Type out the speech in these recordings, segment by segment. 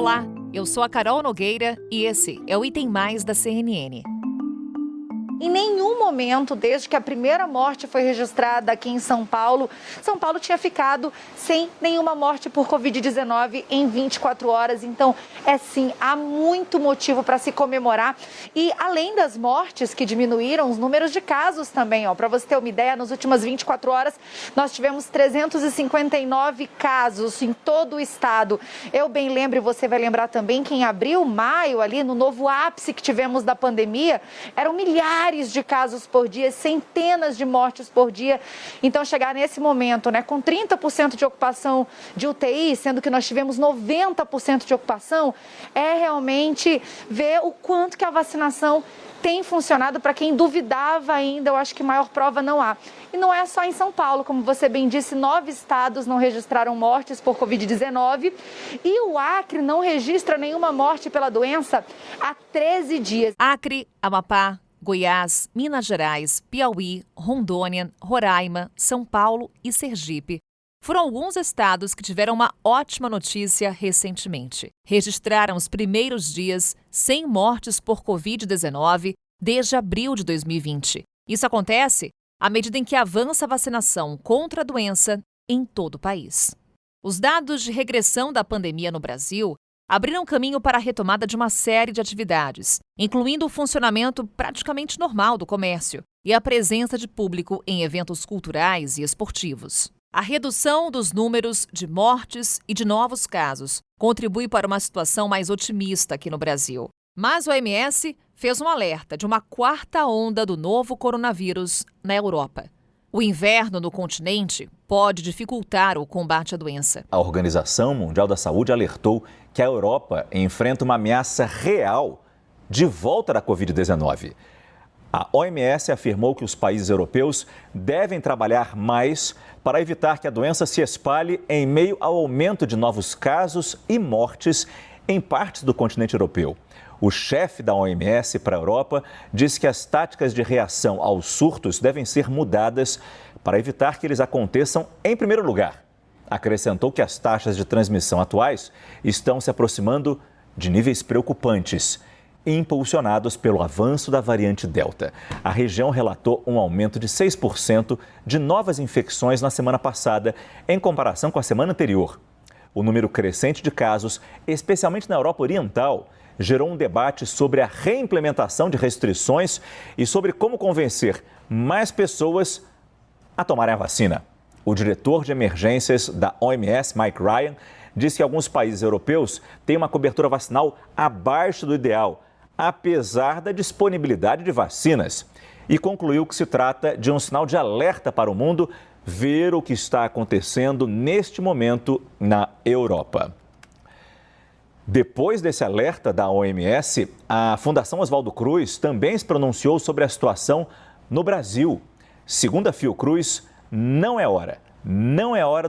Olá, eu sou a Carol Nogueira e esse é o Item Mais da CNN. Em nenhum momento, desde que a primeira morte foi registrada aqui em São Paulo tinha ficado sem nenhuma morte por Covid-19 em 24 horas. Então, sim, há muito motivo para se comemorar. E além das mortes que diminuíram, os números de casos também. Para você ter uma ideia, nas últimas 24 horas, nós tivemos 359 casos em todo o estado. Eu bem lembro, e você vai lembrar também, que em abril, maio, ali no novo ápice que tivemos da pandemia, eram milhares de casos por dia, centenas de mortes por dia. Então, chegar nesse momento, com 30% de ocupação de UTI, sendo que nós tivemos 90% de ocupação, é realmente ver o quanto que a vacinação tem funcionado. Para quem duvidava ainda, eu acho que maior prova não há. E não é só em São Paulo, como você bem disse, 9 estados não registraram mortes por Covid-19 e o Acre não registra nenhuma morte pela doença há 13 dias. Acre, Amapá, Goiás, Minas Gerais, Piauí, Rondônia, Roraima, São Paulo e Sergipe foram alguns estados que tiveram uma ótima notícia recentemente. Registraram os primeiros dias sem mortes por Covid-19 desde abril de 2020. Isso acontece à medida em que avança a vacinação contra a doença em todo o país. Os dados de regressão da pandemia no Brasil abriram caminho para a retomada de uma série de atividades, incluindo o funcionamento praticamente normal do comércio e a presença de público em eventos culturais e esportivos. A redução dos números de mortes e de novos casos contribui para uma situação mais otimista aqui no Brasil. Mas o OMS fez um alerta de uma quarta onda do novo coronavírus na Europa. O inverno no continente pode dificultar o combate à doença. A Organização Mundial da Saúde alertou que a Europa enfrenta uma ameaça real de volta da Covid-19. A OMS afirmou que os países europeus devem trabalhar mais para evitar que a doença se espalhe em meio ao aumento de novos casos e mortes em partes do continente europeu. O chefe da OMS para a Europa disse que as táticas de reação aos surtos devem ser mudadas para evitar que eles aconteçam em primeiro lugar. Acrescentou que as taxas de transmissão atuais estão se aproximando de níveis preocupantes, impulsionados pelo avanço da variante Delta. A região relatou um aumento de 6% de novas infecções na semana passada, em comparação com a semana anterior. O número crescente de casos, especialmente na Europa Oriental, gerou um debate sobre a reimplementação de restrições e sobre como convencer mais pessoas a tomarem a vacina. O diretor de emergências da OMS, Mike Ryan, disse que alguns países europeus têm uma cobertura vacinal abaixo do ideal, apesar da disponibilidade de vacinas, e concluiu que se trata de um sinal de alerta para o mundo ver o que está acontecendo neste momento na Europa. Depois desse alerta da OMS, a Fundação Oswaldo Cruz também se pronunciou sobre a situação no Brasil. Segundo a Fiocruz, não é hora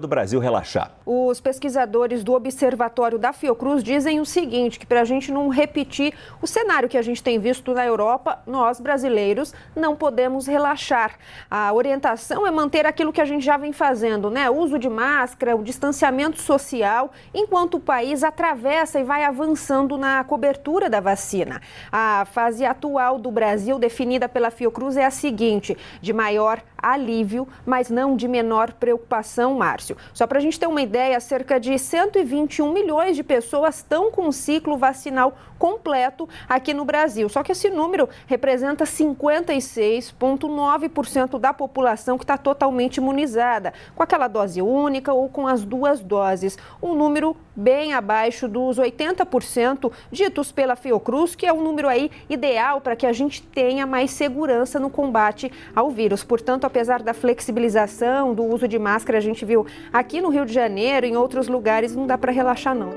do Brasil relaxar. Os pesquisadores do Observatório da Fiocruz dizem o seguinte, que para a gente não repetir o cenário que a gente tem visto na Europa, nós brasileiros não podemos relaxar. A orientação é manter aquilo que a gente já vem fazendo, o uso de máscara, o distanciamento social, enquanto o país atravessa e vai avançando na cobertura da vacina. A fase atual do Brasil, definida pela Fiocruz, é a seguinte, de maior alívio, mas não de menor preocupação, Márcio. Só para a gente ter uma ideia, cerca de 121 milhões de pessoas estão com o ciclo vacinal completo aqui no Brasil. Só que esse número representa 56,9% da população que está totalmente imunizada, com aquela dose única ou com as 2 doses. Um número bem abaixo dos 80% ditos pela Fiocruz, que é um número aí ideal para que a gente tenha mais segurança no combate ao vírus. Portanto, apesar da flexibilização do uso de máscara, a gente viu aqui no Rio de Janeiro, em outros lugares, não dá para relaxar não.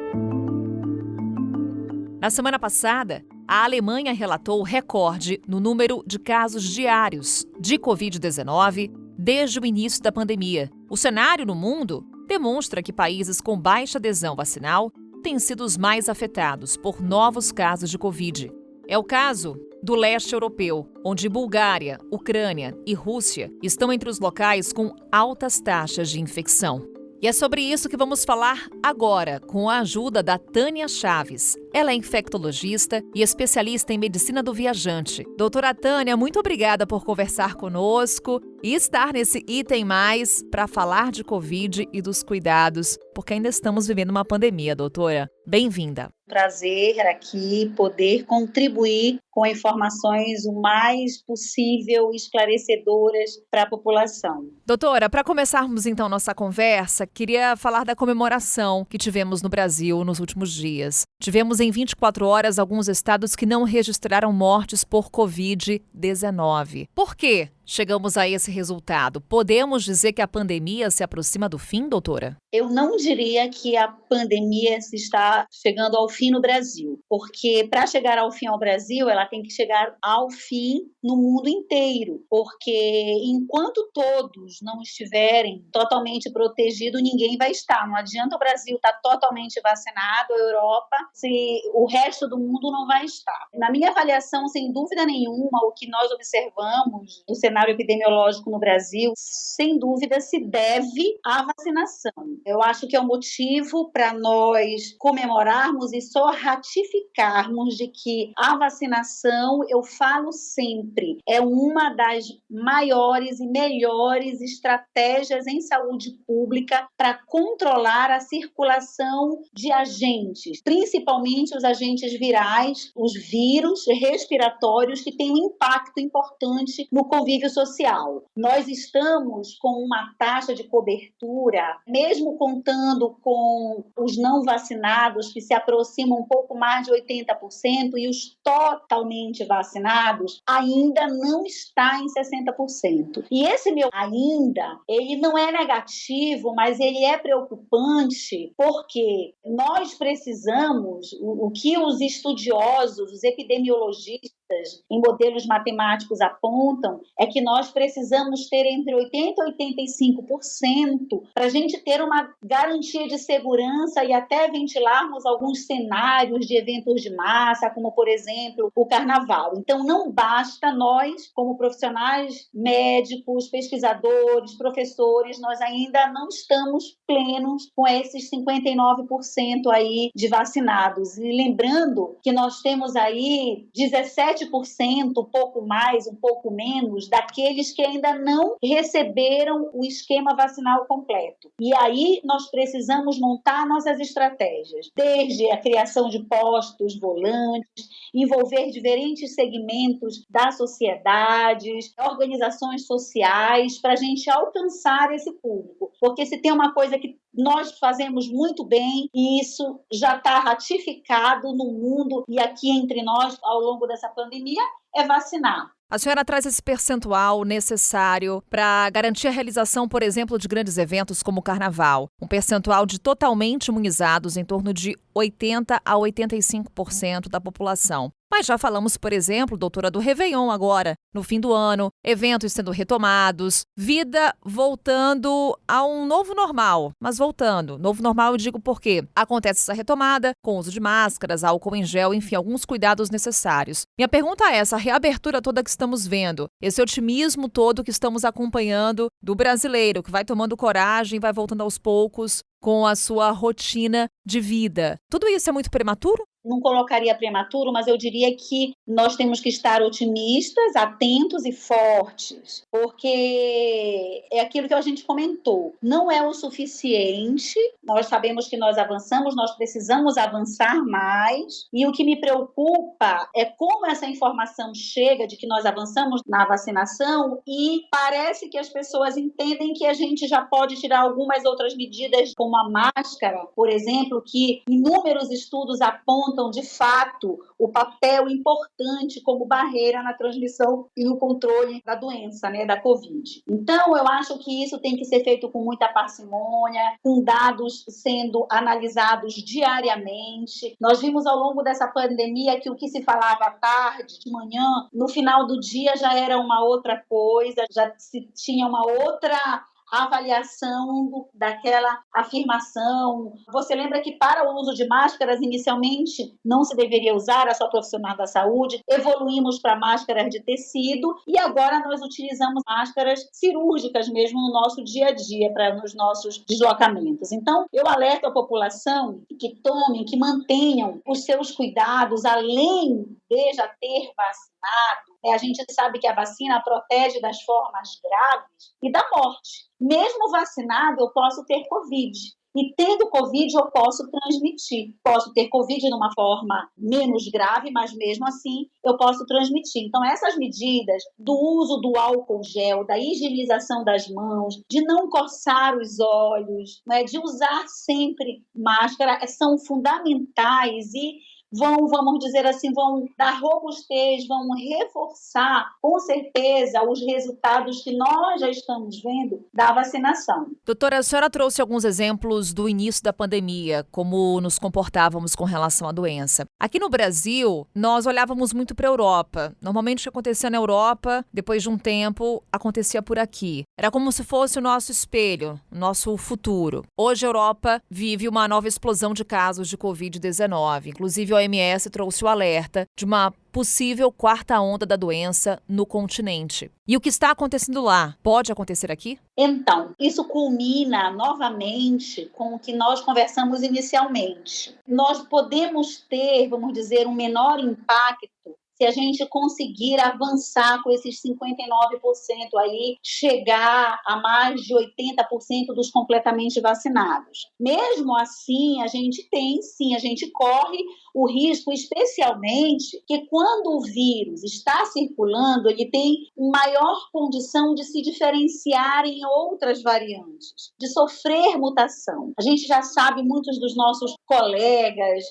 Na semana passada, a Alemanha relatou recorde no número de casos diários de Covid-19 desde o início da pandemia. O cenário no mundo demonstra que países com baixa adesão vacinal têm sido os mais afetados por novos casos de Covid. É o caso do leste europeu, onde Bulgária, Ucrânia e Rússia estão entre os locais com altas taxas de infecção. E é sobre isso que vamos falar agora, com a ajuda da Tânia Chaves. Ela é infectologista e especialista em medicina do viajante. Doutora Tânia, muito obrigada por conversar conosco e estar nesse Item Mais para falar de Covid e dos cuidados, porque ainda estamos vivendo uma pandemia, doutora. Bem-vinda. Prazer aqui poder contribuir com informações o mais possível esclarecedoras para a população. Doutora, para começarmos então nossa conversa, queria falar da comemoração que tivemos no Brasil nos últimos dias. Tivemos em 24 horas alguns estados que não registraram mortes por Covid-19. Por quê? Chegamos a esse resultado. Podemos dizer que a pandemia se aproxima do fim, doutora? Eu não diria que a pandemia está chegando ao fim no Brasil, porque para chegar ao fim ao Brasil, ela tem que chegar ao fim no mundo inteiro, porque enquanto todos não estiverem totalmente protegidos, ninguém vai estar. Não adianta o Brasil estar totalmente vacinado, a Europa, se o resto do mundo não vai estar. Na minha avaliação, sem dúvida nenhuma, o que nós observamos no cenário epidemiológico no Brasil, sem dúvida, se deve à vacinação. Eu acho que é um motivo para nós comemorarmos e só ratificarmos de que a vacinação, eu falo sempre, é uma das maiores e melhores estratégias em saúde pública para controlar a circulação de agentes, principalmente os agentes virais, os vírus respiratórios que têm um impacto importante no convívio social. Nós estamos com uma taxa de cobertura, mesmo contando com os não vacinados, que se aproximam um pouco mais de 80%, e os totalmente vacinados ainda não está em 60%. E esse meu ainda, ele não é negativo, mas ele é preocupante, porque nós precisamos, o que os estudiosos, os epidemiologistas, em modelos matemáticos apontam, é que nós precisamos ter entre 80% e 85% para a gente ter uma garantia de segurança e até ventilarmos alguns cenários de eventos de massa, como, por exemplo, o carnaval. Então, não basta nós, como profissionais médicos, pesquisadores, professores, nós ainda não estamos plenos com esses 59% aí de vacinados. E lembrando que nós temos aí 17%, um pouco mais, um pouco menos, daqueles que ainda não receberam o esquema vacinal completo. E aí nós precisamos montar nossas estratégias, desde a criação de postos volantes, envolver diferentes segmentos da sociedade, organizações sociais, para a gente alcançar esse público. Porque se tem uma coisa que nós fazemos muito bem, e isso já está ratificado no mundo e aqui entre nós ao longo dessa pandemia, é vacinar. A senhora traz esse percentual necessário para garantir a realização, por exemplo, de grandes eventos como o Carnaval. Um percentual de totalmente imunizados em torno de 80% a 85% da população. Mas já falamos, por exemplo, doutora, do Réveillon agora, no fim do ano, eventos sendo retomados, vida voltando a um novo normal. Mas voltando, novo normal eu digo porque acontece essa retomada com uso de máscaras, álcool em gel, enfim, alguns cuidados necessários. Minha pergunta é essa reabertura toda que estamos vendo, esse otimismo todo que estamos acompanhando do brasileiro, que vai tomando coragem, vai voltando aos poucos com a sua rotina de vida. Tudo isso é muito prematuro? Não colocaria prematuro, mas eu diria que nós temos que estar otimistas, atentos e fortes, porque é aquilo que a gente comentou, não é o suficiente, nós sabemos que nós avançamos, nós precisamos avançar mais, e o que me preocupa é como essa informação chega de que nós avançamos na vacinação e parece que as pessoas entendem que a gente já pode tirar algumas outras medidas, como a máscara, por exemplo, que inúmeros estudos apontam de fato o papel importante como barreira na transmissão e no controle da doença, da Covid. Então, eu acho que isso tem que ser feito com muita parcimônia, com dados sendo analisados diariamente. Nós vimos ao longo dessa pandemia que o que se falava à tarde, de manhã, no final do dia já era uma outra coisa, já se tinha uma outra avaliação daquela afirmação. Você lembra que para o uso de máscaras, inicialmente, não se deveria usar, a só profissional da saúde, evoluímos para máscaras de tecido e agora nós utilizamos máscaras cirúrgicas mesmo no nosso dia a dia, nos nossos deslocamentos. Então, eu alerto a população que tomem, que mantenham os seus cuidados, além de já ter vacinado. A gente sabe que a vacina protege das formas graves e da morte. Mesmo vacinado, eu posso ter Covid. E tendo Covid, eu posso transmitir. Posso ter Covid de uma forma menos grave, mas mesmo assim eu posso transmitir. Então, essas medidas do uso do álcool gel, da higienização das mãos, de não coçar os olhos, né, de usar sempre máscara, são fundamentais e vamos dizer assim, vão dar robustez, vão reforçar, com certeza, os resultados que nós já estamos vendo da vacinação. Doutora, a senhora trouxe alguns exemplos do início da pandemia, como nos comportávamos com relação à doença. Aqui no Brasil, nós olhávamos muito para a Europa. Normalmente o que acontecia na Europa, depois de um tempo, acontecia por aqui. Era como se fosse o nosso espelho, o nosso futuro. Hoje a Europa vive uma nova explosão de casos de Covid-19. Inclusive, a OMS trouxe o alerta de uma possível quarta onda da doença no continente. E o que está acontecendo lá, pode acontecer aqui? Então, isso culmina novamente com o que nós conversamos inicialmente. Nós podemos ter, vamos dizer, um menor impacto se a gente conseguir avançar com esses 59% aí, chegar a mais de 80% dos completamente vacinados. Mesmo assim, a gente corre o risco, especialmente, que quando o vírus está circulando, ele tem maior condição de se diferenciar em outras variantes, de sofrer mutação. A gente já sabe, muitos dos nossos colegas,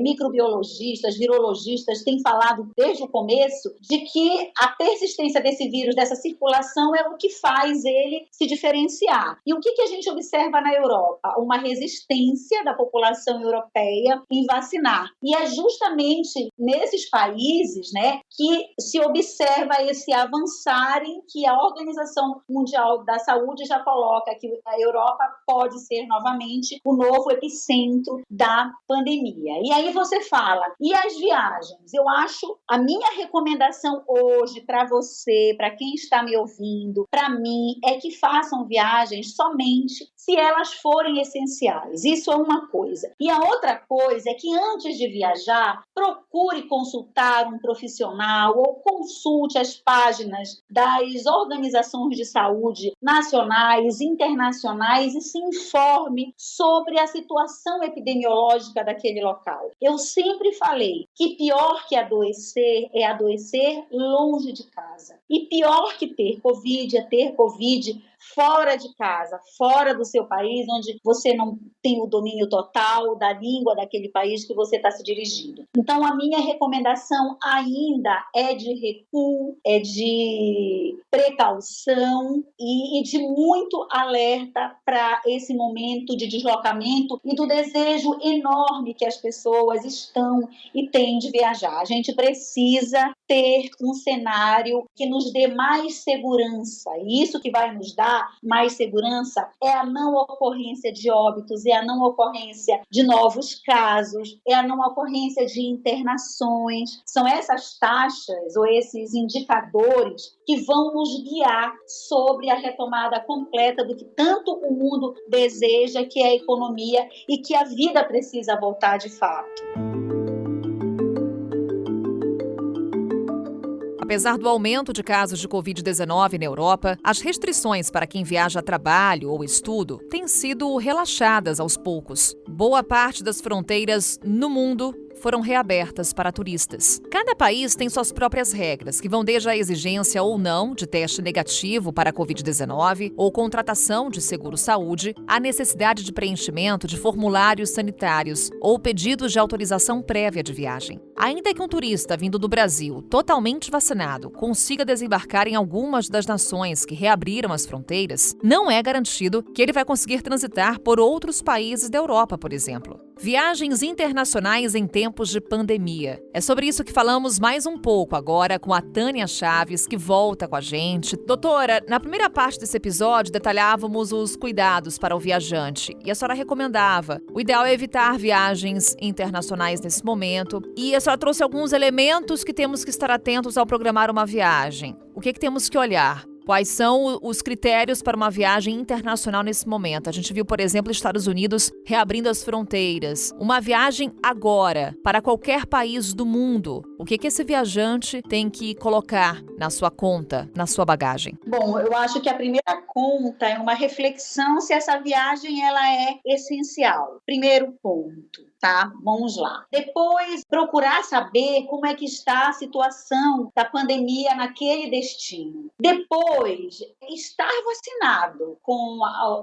microbiologistas, virologistas têm falado desde o começo de que a persistência desse vírus, dessa circulação, é o que faz ele se diferenciar. E o que a gente observa na Europa? Uma resistência da população europeia em vacinar. E é justamente nesses países, né, que se observa esse avançar em que a Organização Mundial da Saúde já coloca que a Europa pode ser novamente o novo epicentro da pandemia. E aí você fala, e as viagens? Eu acho, a minha recomendação hoje para você, para quem está me ouvindo, para mim, é que façam viagens somente se elas forem essenciais. Isso é uma coisa. E a outra coisa é que antes de viajar, procure consultar um profissional ou consulte as páginas das organizações de saúde nacionais, internacionais e se informe sobre a situação epidemiológica daquele local. Eu sempre falei que pior que adoecer é adoecer longe de casa. E pior que ter Covid é ter Covid fora de casa, fora do seu país, onde você não tem o domínio total da língua daquele país que você está se dirigindo. Então, a minha recomendação ainda é de recuo, é de precaução e de muito alerta para esse momento de deslocamento e do desejo enorme que as pessoas estão e têm de viajar. A gente precisa ter um cenário que nos dê mais segurança, e isso que vai nos dar mais segurança é a não ocorrência de óbitos, é a não ocorrência de novos casos, é a não ocorrência de internações. São essas taxas ou esses indicadores que vão nos guiar sobre a retomada completa do que tanto o mundo deseja, que é a economia e que a vida precisa voltar de fato. Apesar do aumento de casos de Covid-19 na Europa, as restrições para quem viaja a trabalho ou estudo têm sido relaxadas aos poucos. Boa parte das fronteiras no mundo foram reabertas para turistas. Cada país tem suas próprias regras, que vão desde a exigência ou não de teste negativo para a Covid-19 ou contratação de seguro-saúde, à necessidade de preenchimento de formulários sanitários ou pedidos de autorização prévia de viagem. Ainda que um turista vindo do Brasil totalmente vacinado consiga desembarcar em algumas das nações que reabriram as fronteiras, não é garantido que ele vai conseguir transitar por outros países da Europa, por exemplo. Viagens internacionais em tempos de pandemia. É sobre isso que falamos mais um pouco agora com a Tânia Chaves, que volta com a gente. Doutora, na primeira parte desse episódio detalhávamos os cuidados para o viajante e a senhora recomendava. O ideal é evitar viagens internacionais nesse momento e a senhora trouxe alguns elementos que temos que estar atentos ao programar uma viagem. O que temos que olhar? Quais são os critérios para uma viagem internacional nesse momento? A gente viu, por exemplo, Estados Unidos reabrindo as fronteiras. Uma viagem agora, para qualquer país do mundo. O que esse viajante tem que colocar na sua conta, na sua bagagem? Bom, eu acho que a primeira conta é uma reflexão se essa viagem ela é essencial. Primeiro ponto. Tá? Vamos lá. Depois, procurar saber como é que está a situação da pandemia naquele destino. Depois, estar vacinado com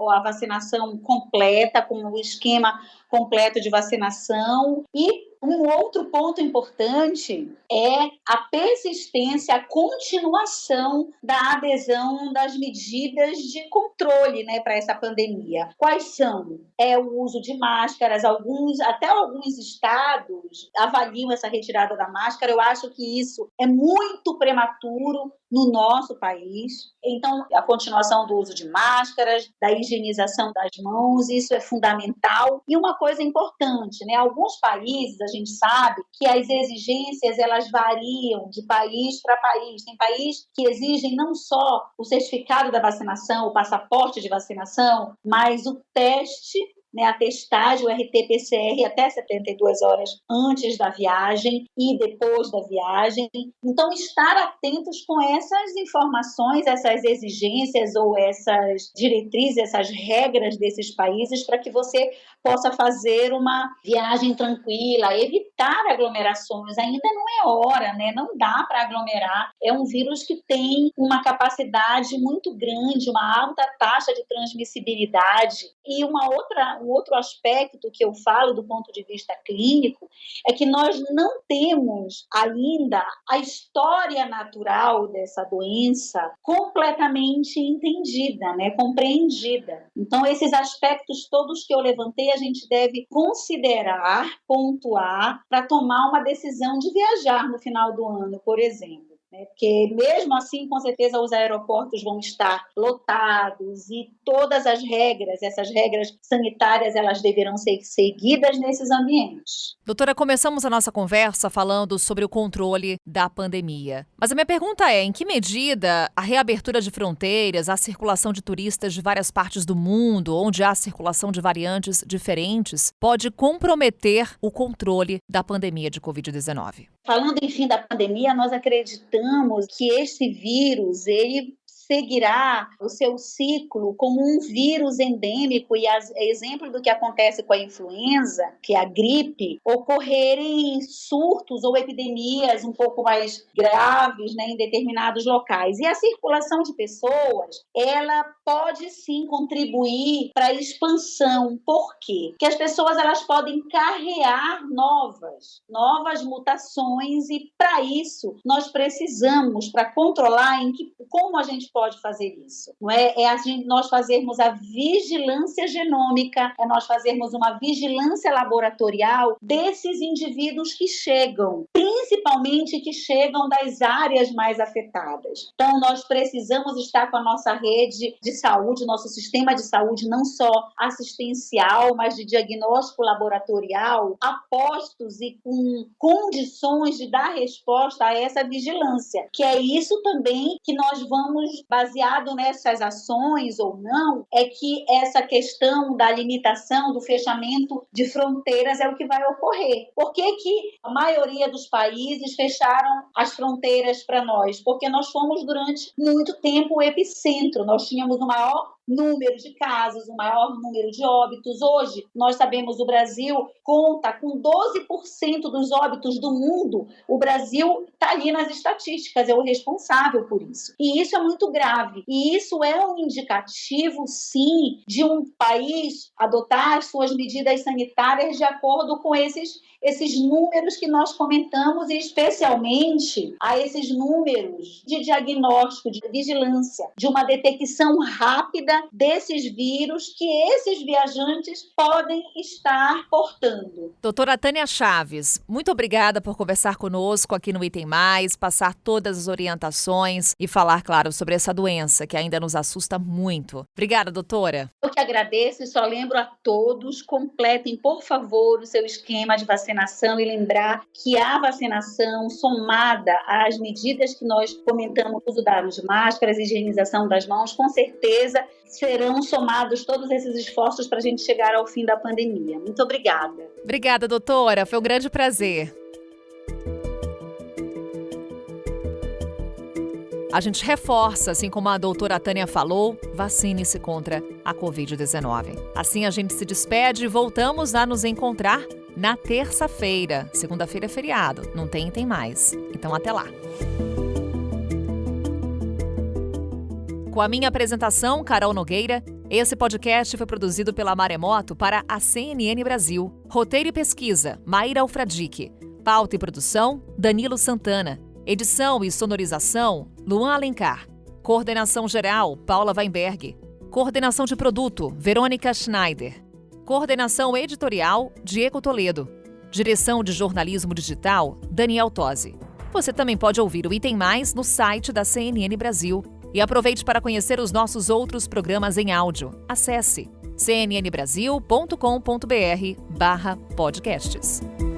a vacinação completa, com o esquema completo de vacinação. E um outro ponto importante é a persistência, a continuação da adesão das medidas de controle, né, para essa pandemia. Quais são? O uso de máscaras, até alguns estados avaliam essa retirada da máscara. Eu acho que isso é muito prematuro no nosso país. Então, a continuação do uso de máscaras, da higienização das mãos, isso é fundamental. E uma coisa importante, né? Alguns países, a gente sabe que as exigências, elas variam de país para país. Tem país que exigem não só o certificado da vacinação, o passaporte de vacinação, mas o teste, né, a testagem, o RT-PCR até 72 horas antes da viagem e depois da viagem. Então, estar atentos com essas informações, essas exigências ou essas diretrizes, essas regras desses países para que você possa fazer uma viagem tranquila, evitar aglomerações. Ainda não é hora, né? Não dá para aglomerar. É um vírus que tem uma capacidade muito grande, uma alta taxa de transmissibilidade. E um outro aspecto que eu falo do ponto de vista clínico é que nós não temos ainda a história natural dessa doença completamente entendida, né, compreendida. Então, esses aspectos todos que eu levantei, a gente deve considerar, pontuar, para tomar uma decisão de viajar no final do ano, por exemplo. Porque mesmo assim, com certeza, os aeroportos vão estar lotados e todas essas regras sanitárias, elas deverão ser seguidas nesses ambientes. Doutora, começamos a nossa conversa falando sobre o controle da pandemia. Mas a minha pergunta é, em que medida a reabertura de fronteiras, a circulação de turistas de várias partes do mundo, onde há circulação de variantes diferentes, pode comprometer o controle da pandemia de Covid-19? Falando, enfim, da pandemia, nós acreditamos que esse vírus, ele seguirá o seu ciclo como um vírus endêmico e exemplo do que acontece com a influenza, que é a gripe, ocorrerem surtos ou epidemias um pouco mais graves, né, em determinados locais. E a circulação de pessoas, ela pode sim contribuir para a expansão. Por quê? Porque as pessoas elas podem carrear novas mutações e para isso nós precisamos, para controlar como a gente pode fazer isso. Não é? Nós fazermos a vigilância genômica, é nós fazermos uma vigilância laboratorial desses indivíduos que chegam, principalmente que chegam das áreas mais afetadas. Então, nós precisamos estar com a nossa rede de saúde, nosso sistema de saúde, não só assistencial, mas de diagnóstico laboratorial, a postos e com condições de dar resposta a essa vigilância, que é isso também que nós vamos, baseado nessas ações ou não, é que essa questão da limitação, do fechamento de fronteiras é o que vai ocorrer. Por que a maioria dos países fecharam as fronteiras para nós? Porque nós fomos durante muito tempo o epicentro, nós tínhamos o maior número de casos, o maior número de óbitos. Hoje, nós sabemos, o Brasil conta com 12% dos óbitos do mundo. O Brasil está ali nas estatísticas, é o responsável por isso. E isso é muito grave. E isso é um indicativo, sim, de um país adotar as suas medidas sanitárias de acordo com esses números que nós comentamos, e especialmente a esses números de diagnóstico, de vigilância, de uma detecção rápida desses vírus que esses viajantes podem estar portando. Doutora Tânia Chaves, muito obrigada por conversar conosco aqui no Item Mais, passar todas as orientações e falar, claro, sobre essa doença que ainda nos assusta muito. Obrigada, doutora. Eu que agradeço e só lembro a todos, completem, por favor, o seu esquema de vacinação e lembrar que a vacinação, somada às medidas que nós comentamos, o uso das máscaras, higienização das mãos, com certeza serão somados todos esses esforços para a gente chegar ao fim da pandemia. Muito obrigada. Obrigada, doutora. Foi um grande prazer. A gente reforça, assim como a doutora Tânia falou, vacine-se contra a Covid-19. Assim a gente se despede e voltamos a nos encontrar na terça-feira. Segunda-feira é feriado, não tem Item Mais. Então até lá. Com a minha apresentação, Carol Nogueira, esse podcast foi produzido pela Maremoto para a CNN Brasil. Roteiro e pesquisa, Maíra Alfradique. Pauta e produção, Danilo Santana. Edição e sonorização, Luan Alencar. Coordenação geral, Paula Weinberg. Coordenação de produto, Verônica Schneider. Coordenação editorial, Diego Toledo. Direção de jornalismo digital, Daniel Tosi. Você também pode ouvir o Item Mais no site da CNN Brasil. E aproveite para conhecer os nossos outros programas em áudio. Acesse cnnbrasil.com.br/podcasts.